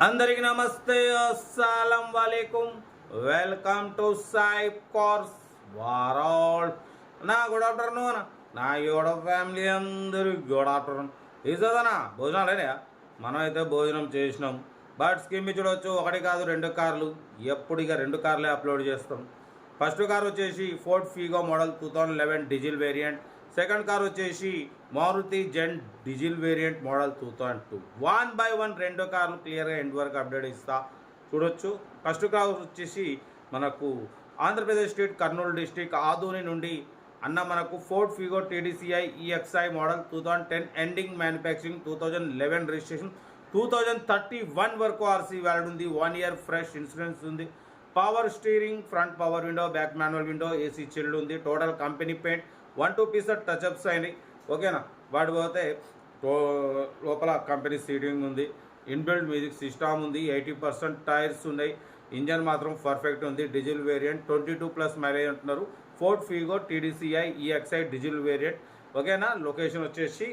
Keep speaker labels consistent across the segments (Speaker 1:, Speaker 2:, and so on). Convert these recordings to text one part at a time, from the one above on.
Speaker 1: అందరికి నమస్తే, అస్సలం వాలేకుం. Welcome to Saib cars world. నా గుడ్ ఆఫ్టర్నూన్, నా యూట్యూబ్ ఫ్యామిలీ అందరికి గుడ్ ఆఫ్టర్నూన్. ఈజోదనా భోజనాలు అయినాయా? మనం అయితే భోజనం చేసినాం. బట్ స్కీమ్ చూడవచ్చు, ఒకటి కాదు రెండు కార్లు. ఎప్పుడు ఇక రెండు కార్లే అప్లోడ్ చేస్తాం. ఫస్ట్ కార్ వచ్చేసి Ford Figo model 2011 diesel variant. Second car వచ్చేసి మారుతి జెన్ డీజిల్ వేరియంట్ మోడల్ 2002. 1 by 1 రెండు కార్లు క్లియర్గా ఎండ్ వరకు అప్డేట్ ఇస్తా, చూడొచ్చు. ఫస్ట్ కార్ వచ్చేసి మనకు ఆంధ్రప్రదేశ్ స్టేట్ కర్నూలు డిస్టిక్ ఆదోని నుండి అన్న మనకు Ford Figo TDCi EXi model 2010 ending manufacturing, 2011 registration, 2031 వరకు ఆర్సీ వ్యాలిడ్ ఉంది. 1 year ఫ్రెష్ ఇన్సూరెన్స్ ఉంది. Power steering, front power window, back manual window, AC chilled ఉంది. Total company paint 1-2 piece touchups అయినాయి, ఓకేనా. వాటి పోతే లోపల కంపెనీ సీటింగ్ ఉంది. ఇన్బిల్డ్ మ్యూజిక్ సిస్టమ్ ఉంది. 80% టైర్స్ ఉన్నాయి. ఇంజన్ మాత్రం పర్ఫెక్ట్ ఉంది. డీజిల్ వేరియంట్ 22+ మైలేజ్ అంటున్నారు. Ford Figo TDCi EXi diesel variant, ఓకేనా. లొకేషన్ వచ్చేసి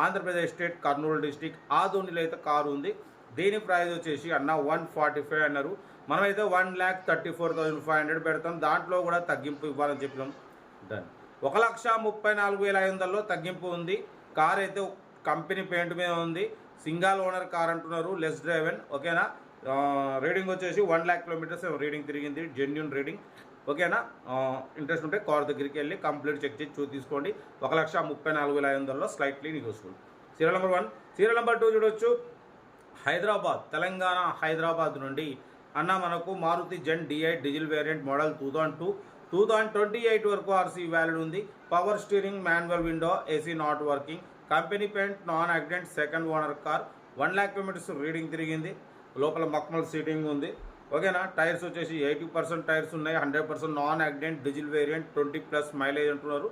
Speaker 1: ఆంధ్రప్రదేశ్ స్టేట్ కర్నూలు డిస్టిక్ ఆదోనిలో అయితే కారు ఉంది. దీని ప్రైస్ వచ్చేసి అన్న 145 అన్నారు. మనమైతే 1,34,500 పెడతాం. దాంట్లో కూడా తగ్గింపు ఇవ్వాలని చెప్పినాం. డన్. 1,34,500లో తగ్గింపు ఉంది. కార్ అయితే కంపెనీ పెయింట్ మీద ఉంది. సింగల్ ఓనర్ కార్ అంటున్నారు, లెస్ డ్రైవెన్, ఓకేనా. రీడింగ్ వచ్చేసి 1 lakh kilometers రీడింగ్ తిరిగింది, జెన్యున్ రీడింగ్, ఓకేనా. ఇంట్రెస్ట్ ఉంటే కార్ దగ్గరికి వెళ్ళి కంప్లీట్ చెక్ చేసి తీసుకోండి. 1,34,500లో slightly negotiable. Serial number 1. Serial number 2 చూడొచ్చు. హైదరాబాద్, తెలంగాణ హైదరాబాద్ నుండి అన్న మనకు Maruti Zen DI diesel variant model 2002, 2028 వరకు ఆర్సీ వ్యాలిడ్ ఉంది. Power steering, manual window, AC not working, company paint, non accident, second owner car. 1 lakh kilometers reading తిరిగింది. లోపల మక్మల్ సీటింగ్ ఉంది, ఓకేనా. టైర్స్ వచ్చేసి 80% టైర్స్ ఉన్నాయి. 100% non accident diesel variant, 20+ mileage అంటున్నారు.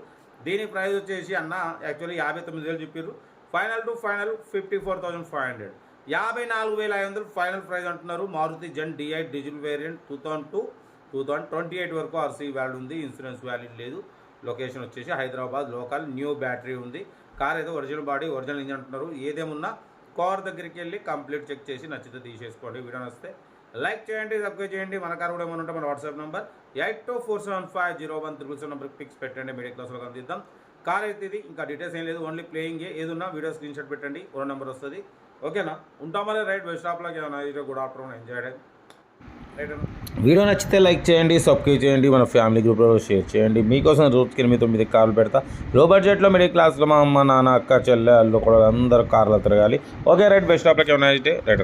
Speaker 1: దీని ప్రైస్ వచ్చేసి అన్న యాక్చువల్లీ 59,000 చెప్పారు. Final to final 54,500, 54,500 final price అంటున్నారు. Maruti Zen DI diesel variant 2002, 2028 వరకు ఆర్సీ వ్యాలిడ్ ఉంది. ఇన్సూరెన్స్ వ్యాలిడ్ లేదు. లొకేషన్ వచ్చేసి హైదరాబాద్ లోకల్. న్యూ బ్యాటరీ ఉంది. కార్ అయితే ఒరిజినల్ బాడీ, ఒరిజినల్ ఇంజన్ అంటున్నారు. ఏదేమున్నా కార్ దగ్గరికి వెళ్ళి కంప్లీట్ చెక్ చేసి నచ్చితే తీసేసుకోండి. వీడియో నచ్చితే లైక్ చేయండి, సబ్స్క్రైబ్ చేయండి. మన కార్ కూడా ఏమైనా ఉంటే మన వాట్సాప్ నెంబర్ 8247501377 నెంబర్కి పిక్స్ పెట్టండి. మీడియా క్లాస్లో అందిద్దాం. కార్ అయితే ఇది, ఇంకా డీటెయిల్స్ ఏం లేదు, ఓన్లీ ప్లేయింగే. ఏదున్నా వీడియో స్క్రీన్ షాట్ పెట్టండి, ఓ నెంబర్ వస్తుంది, ఓకేనా. ఉంటామని రైట్ బస్ స్టాప్లోకి ఏమన్నా. ఇది good afternoon, enjoy right.
Speaker 2: Video నచ్చితే లైక్ చేయండి, సబ్స్క్రైబ్ చేయండి, మన ఫ్యామిలీ గ్రూప్లో షేర్ చేయండి. మీకోసం రోజుకి 8-9 కార్లు పెడతా. లో బడ్జెట్లో మిడిల్ క్లాస్లో మా అమ్మ నాన్న అక్క చెల్లె అల్లు కూడా అందరూ కార్లు తిరగాలి. ఓకే రైట్ బస్ స్టాప్లోకి ఏమైనా అయితే రైట్.